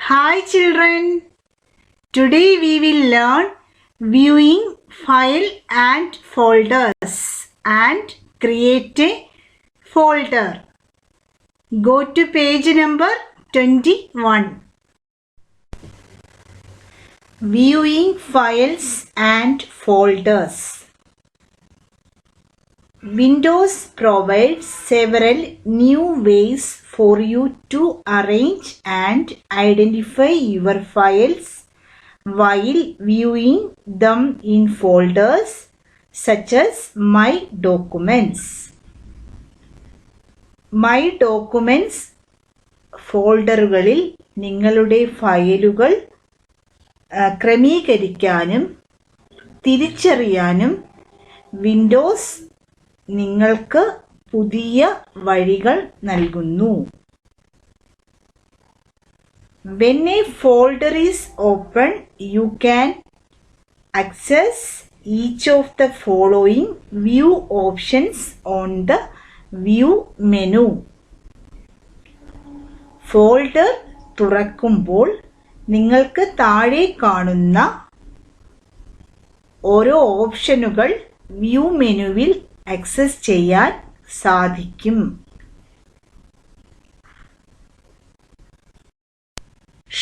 Hi children, today we will learn viewing file and folders and create a folder. Go to page number 21. Viewing files and folders. Windows provides several new ways for you to arrange and identify your files while viewing them in folders such as My Documents. My Documents ഫോൾഡറുകളിൽ നിങ്ങളുടെ ഫയലുകൾ ക്രമീകരിക്കാനും തിരിച്ചറിയാനും Windows നിങ്ങൾക്ക് പുതിയ വഴികൾ നൽകുന്നു. When a folder is open, you can access each of the following view options on the view menu. Folder തുറക്കുമ്പോൾ നിങ്ങൾക്ക് താഴെ കാണുന്ന ഓരോ ഓപ്ഷനുകൾ വ്യൂ മെനുവിൽ ആക്സസ് ചെയ്യാൻ സാധിക്കും.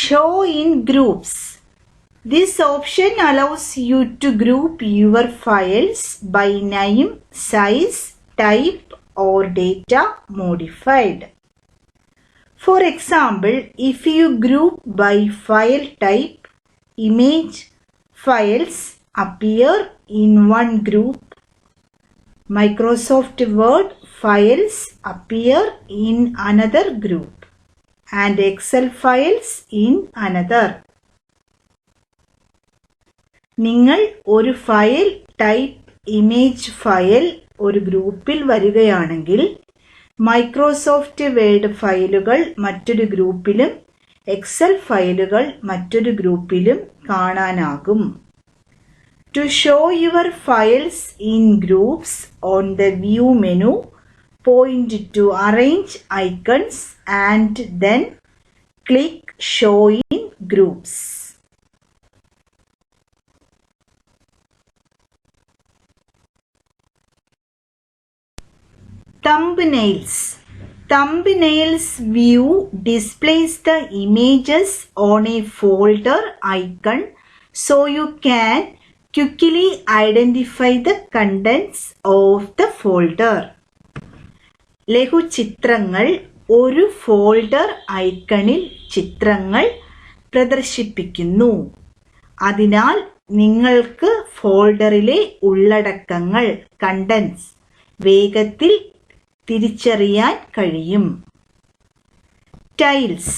Show in groups. This option allows you to group your files by name, size, type or data modified. For example, if you group by file type, image files appear in one group. Microsoft Word files appear in another group and Excel files in another. നിങ്ങൾ ഒരു file type image file ഒരു ഗ്രൂപ്പിൽ വരികയാണെങ്കിൽ Microsoft word ഫയലുകൾ മറ്റൊരു ഗ്രൂപ്പിലും Excel ഫയലുകൾ മറ്റൊരു ഗ്രൂപ്പിലും കാണാനാകും. To show your files in groups on the view menu, point to arrange icons and then click show in groups. Thumbnails. Thumbnails view displays the images on a folder icon so you can quickly identify the contents of the folder. ലഘുചിത്രങ്ങൾ ഒരു folder ഐക്കണിൽ ചിത്രങ്ങൾ പ്രദർശിപ്പിക്കുന്നു. അതിനാൽ നിങ്ങൾക്ക് ഫോൾഡറിലെ ഉള്ളടക്കങ്ങൾ contents വേഗത്തിൽ തിരിച്ചറിയാൻ കഴിയും. Tiles.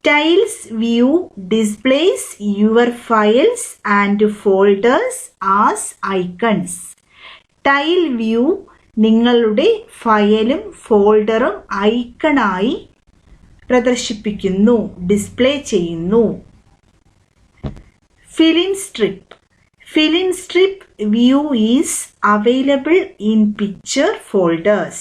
Tiles view displays your files and folders as icons. Tile view നിങ്ങളുടെ ഫയലും ഫോൾഡറും ഐക്കണായി പ്രദർശിപ്പിക്കുന്നു, ഡിസ്പ്ലേ ചെയ്യുന്നു. Fill in strip. Fill in strip view is available in picture folders.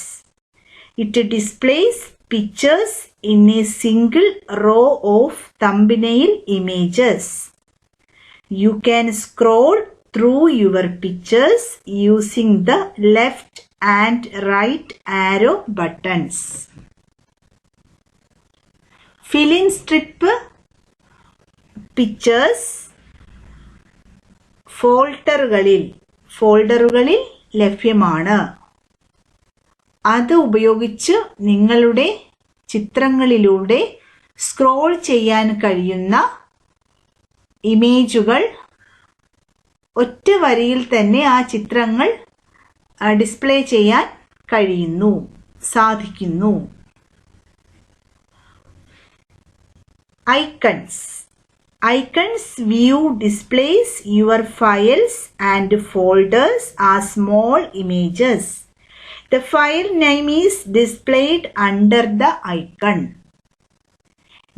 It displays pictures in a single row of thumbnail images. You can scroll through your pictures using the left and right arrow buttons. Fill in strip pictures ഫോൾഡറുകളിൽ ലഭ്യമാണ്. അത് ഉപയോഗിച്ച് നിങ്ങളുടെ ചിത്രങ്ങളിലൂടെ scroll ചെയ്യാൻ കഴിയുന്ന ഇമേജുകൾ ഒറ്റ വരിയിൽ തന്നെ ആ ചിത്രങ്ങൾ ഡിസ്പ്ലേ ചെയ്യാൻ സാധിക്കുന്നു. Icons. Icons view displays your files and folders as small images. The file name is displayed under the icon.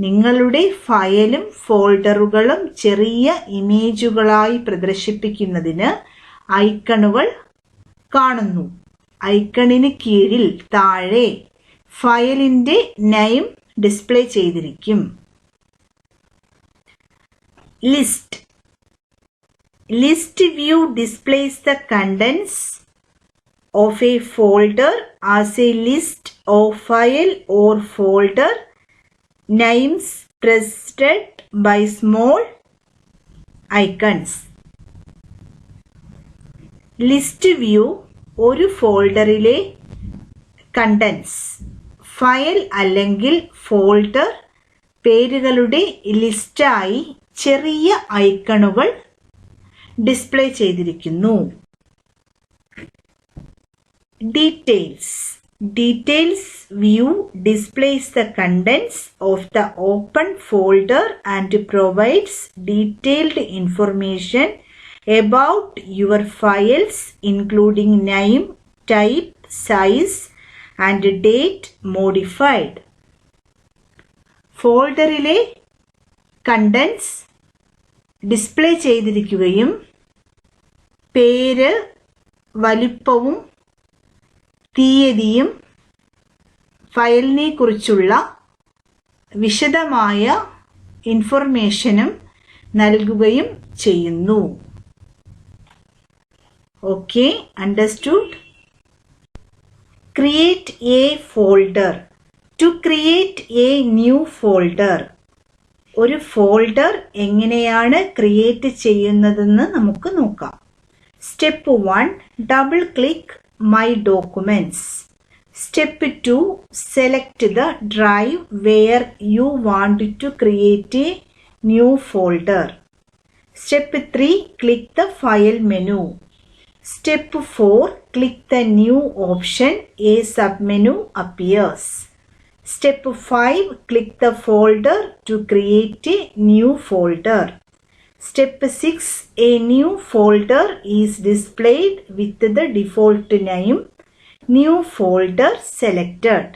നിങ്ങളുടെ ഫയലും ഫോൾഡറുകളും ചെറിയ ഇമേജുകളായി പ്രദർശിപ്പിക്കുന്നതിന് ഐക്കണുകൾ കാണുന്നു. ഐക്കണിന് കീഴിൽ താഴെ ഫയലിന്റെ നെയിം ഡിസ്പ്ലേ ചെയ്തിരിക്കും. List. List view displays the contents of a folder as a list of file or folder names preceded by small icons. List view ഒരു ഫോൾഡറിലെ കണ്ടൻസ്, ഫയൽ അല്ലെങ്കിൽ ഫോൾഡർ പേരുകളുടെ ലിസ്റ്റായി ചെറിയ ഐക്കണുകൾ ഡിസ്പ്ലേ ചെയ്തിരിക്കുന്നു. Details. Details view displays the contents of the open folder and provides detailed information about your files including name, type, size and date modified. ഫോൾഡറിലെ contents display ചെയ്തിരിക്കുകയും പേര്, വലിപ്പവും തീയതിയും ഫയലിനെ കുറിച്ചുള്ള വിശദമായ ഇൻഫർമേഷനും നൽകുകയും ചെയ്യുന്നു. Okay, understood? Create a folder. To create a new folder. ഒരു ഫോൾഡർ എങ്ങനെയാണ് ക്രിയേറ്റ് ചെയ്യുന്നതെന്ന് നമുക്ക് നോക്കാം. Step 1, double click my documents. Step 2, select the drive where you want to create a new folder. Step 3, click the file menu. Step 4, click the new option, a submenu appears. Step 5, click the folder to create a new folder. Step 6, a new folder is displayed with the default name, new folder selected.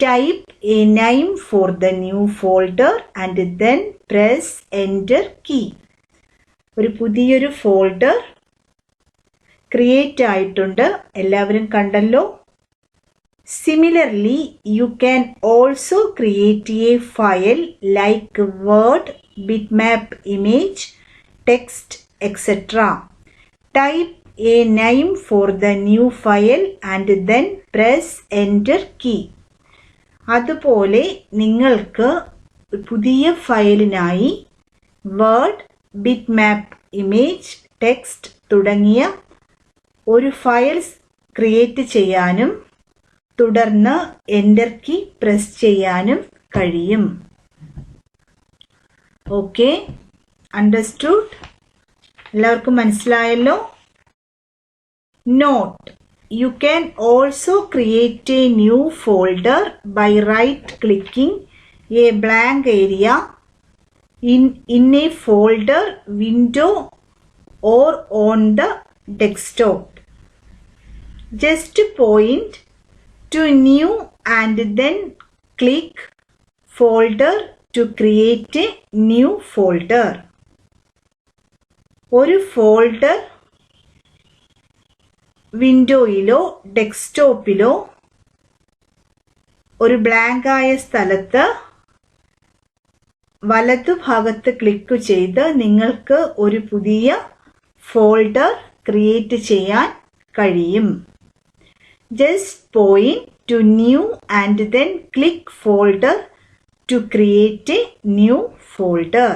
Type a name for the new folder and then press enter key. ഒരു പുതിയൊരു folder create ആയിട്ടുണ്ട്, എല്ലാവരും കണ്ടല്ലോ. Similarly you can also create a file like Word, bitmap, image, text etcetera. Type a name for the new file and then press enter key. അതുപോലെ നിങ്ങൾക്ക് പുതിയ ഫയലിനായി Word, bitmap, image, text തുടങ്ങിയ ഒരു file create ചെയ്യാനും തുടർന്ന് enter key press ചെയ്യാനും കഴിയും. Okay, understood? എല്ലാവർക്കും മനസ്സിലായല്ലോ? Note. You can also create a new folder by right clicking a blank area in a folder window or on the desktop. Just point to new and then click folder to create a new folder. ഒരു folder വിൻഡോയിലോ ഡെസ്ക്ടോപ്പിലോ ഒരു blank ആയ സ്ഥലത്ത് വലതുഭാഗത്ത് click ചെയ്ത് നിങ്ങൾക്ക് ഒരു പുതിയ folder create ചെയ്യാൻ കഴിയും. Just point to new and then click folder to create a new folder.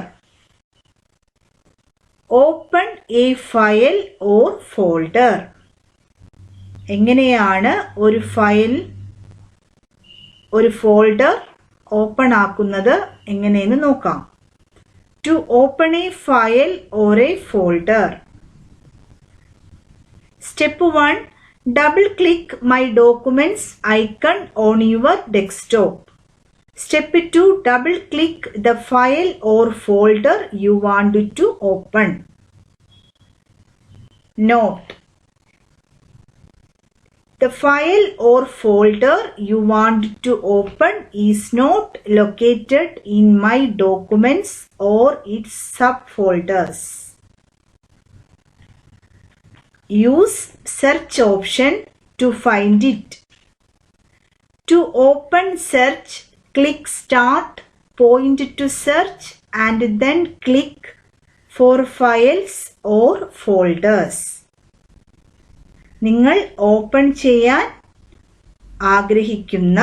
Open a file or folder. എങ്ങനെയാണ് ഒരു ഫയൽ, ഒരു ഫോൾഡർ ഓപ്പൺ ആക്കുന്നത് എങ്ങനെയെന്ന് നോക്കാം. To open a file or a folder. Step 1, double click my documents icon on your desktop. Step 2, double click the file or folder you want to open. Note. The file or folder you want to open is not located in my documents or its subfolders. Use search option to find it. To open search, click Start, point to search and then click for files or folders. നിങ്ങൾ open ചെയ്യാൻ ആഗ്രഹിക്കുന്ന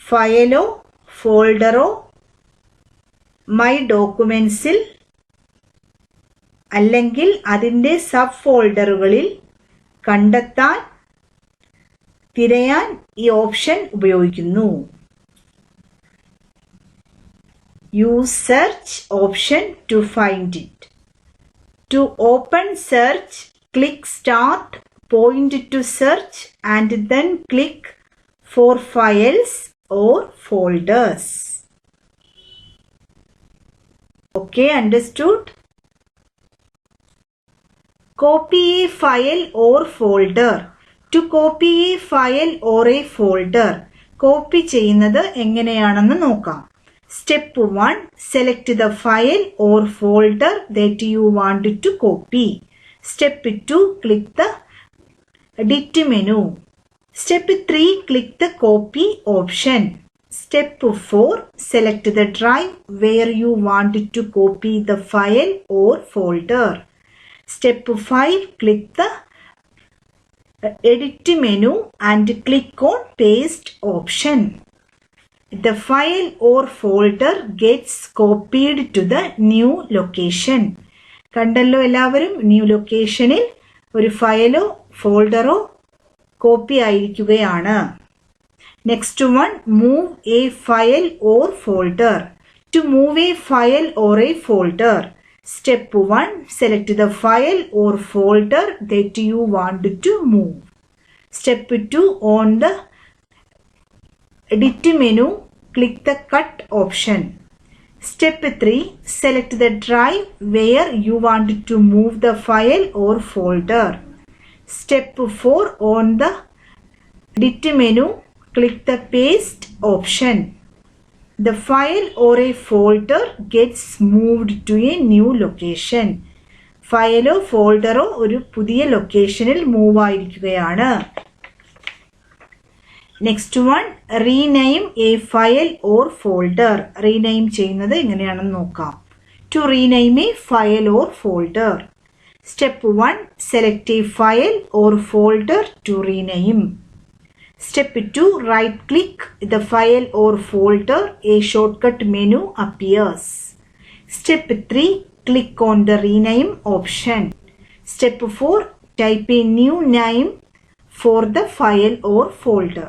ഫയലോ ഫോൾഡറോ my ഡോക്യുമെന്റ്സിൽ അല്ലെങ്കിൽ അതിൻ്റെ sub ഫോൾഡറുകളിൽ കണ്ടെത്താൻ തിരയാൻ ഈ option ഉപയോഗിക്കുന്നു. Use search option to find it. To open search, click Start, point to search and then click for files or folders. Okay, understood? Copy a file or folder. To copy a file or a folder. Copy ചെയ്യുന്നത് എങ്ങനെയാണെന്ന് നോക്കാം. Step 1. Select the file or folder that you want to copy. Step 2. Click the Edit menu. Step 3. Click the Copy option. Step 4. Select the drive where you want to copy the file or folder. Step 5. Click the Edit menu and click on Paste option. The file or folder gets copied to the new location. കണ്ടല്ലോ എല്ലാവരും, new ലൊക്കേഷനിൽ ഒരു ഫയലോ ഫോൾഡറോ copy ആയിരിക്കുകയാണ്. Next one, move a file or folder. To move a file or a folder. Step 1. Select the file or folder that you want to move. Step 2. On the Edit menu, click the Cut option. Step 3. Select the drive where you want to move the file or folder. Step 4. On the Edit menu, click the Paste option. The file or a folder gets moved to a new location. ഫയലോ ഫോൾഡറോ ഒരു പുതിയ ലൊക്കേഷനിൽ move ആയിരിക്കുകയാണ്. Next one, rename a file or folder. Rename ചെയ്യുന്നത് എങ്ങനെയാണെന്ന് നോക്കാം. To rename a file or folder. Step 1. Select a file or folder to rename. Step 2. Right click the file or folder. A shortcut menu appears. Step 3. Click on the rename option. Step 4. Type a new name for the file or folder.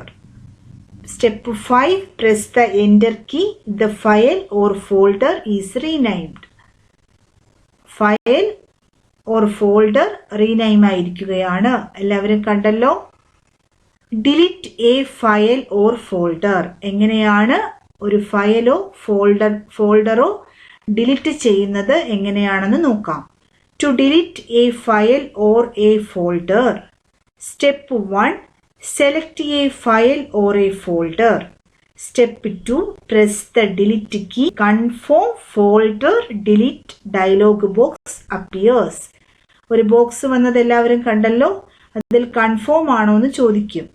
Step 5. Press the enter key. The file or folder is renamed. File or folder rename ആയിരിക്കുകയാണ്. എല്ലാവരും കണ്ടല്ലോ. Delete a file or folder. എങ്ങനെയാണ് ഒരു ഫയലോ ഫോൾഡറോ delete ചെയ്യുന്നത് എങ്ങനെയാണെന്ന് നോക്കാം. To delete a file or a folder. Step 1. Select a file or a folder. Step 2. Press the delete key. Confirm folder delete dialog box appears. ഒരു box വന്നത് എല്ലാവരും കണ്ടല്ലോ. അതിൽ കൺഫേം ആണോ എന്ന് ചോദിക്കും.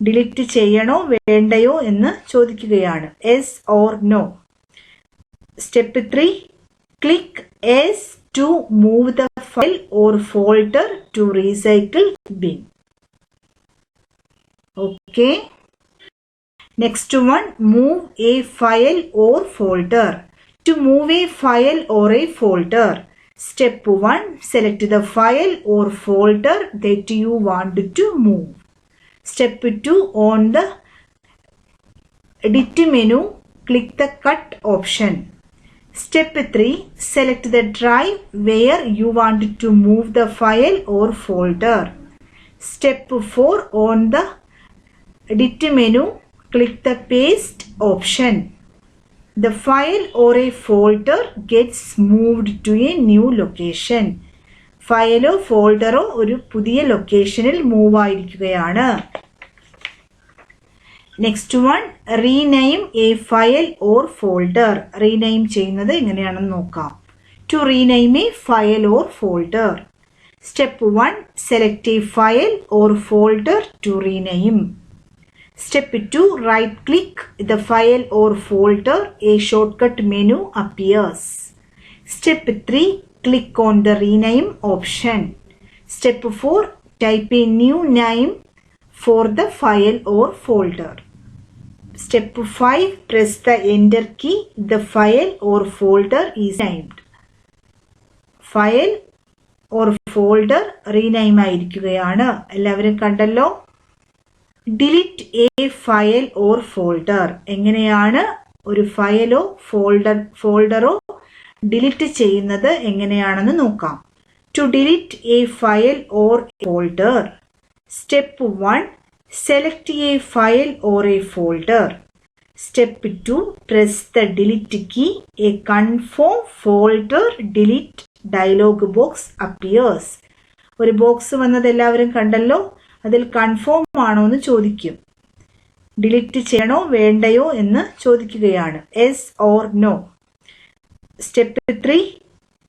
ഡിലീറ്റ് ചെയ്യണോ വേണ്ടയോ എന്ന് ചോദിക്കുകയാണ്. yes or no. Step 3. Click S to move the file or folder to recycle bin. Okay. Next one, move a file or folder. To move a file or a folder. Step 1. Select the file or folder that you want to move. Step 2. On the Edit menu, click the Cut option. Step 3. Select the drive where you want to move the file or folder. Step 4. On the Edit menu, click the Paste option. The file or a folder gets moved to a new location. ഫയലോ ഫോൾഡറോ ഒരു പുതിയ ലൊക്കേഷനിൽ move ആയിരിക്കുകയാണ്. Next one, rename a file or folder. Rename ചെയ്യുന്നത് എങ്ങനെയാണെന്ന് നോക്കാം. To rename a file or folder. Step 1. Select a file or folder to rename. Step 2. Right click the file or folder. A shortcut menu appears. Step 3. Click on the rename option. Step 4. Type a new name for the file or folder. Step 5. Press the enter key. The file or folder is named. File or folder rename ആയിരിക്കുകയാണ്. എല്ലാവരും കണ്ടല്ലോ. Delete a file or folder. എങ്ങനെയാണ് ഒരു ഫയലോ ഫോൾഡറോ delete ചെയ്യുന്നത് എങ്ങനെയാണെന്ന് നോക്കാം. To delete a file or folder. Step 1. Select a file or a folder. Step 2. Press the delete key. A confirm folder delete dialog box appears. ഒരു box വന്നത് എല്ലാവരും കണ്ടല്ലോ. അതിൽ കൺഫേം ആണോ എന്ന് ചോദിക്കും. ഡിലീറ്റ് ചെയ്യണോ വേണ്ടയോ എന്ന് ചോദിക്കുകയാണ്. yes or no. Step 3.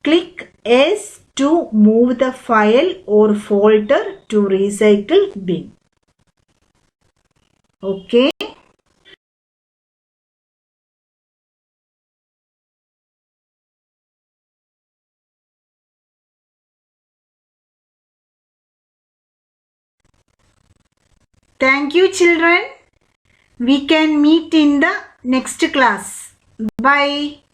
Click yes to move the file or folder to recycle bin. Okay. Thank you, children. We can meet in the next class. Bye.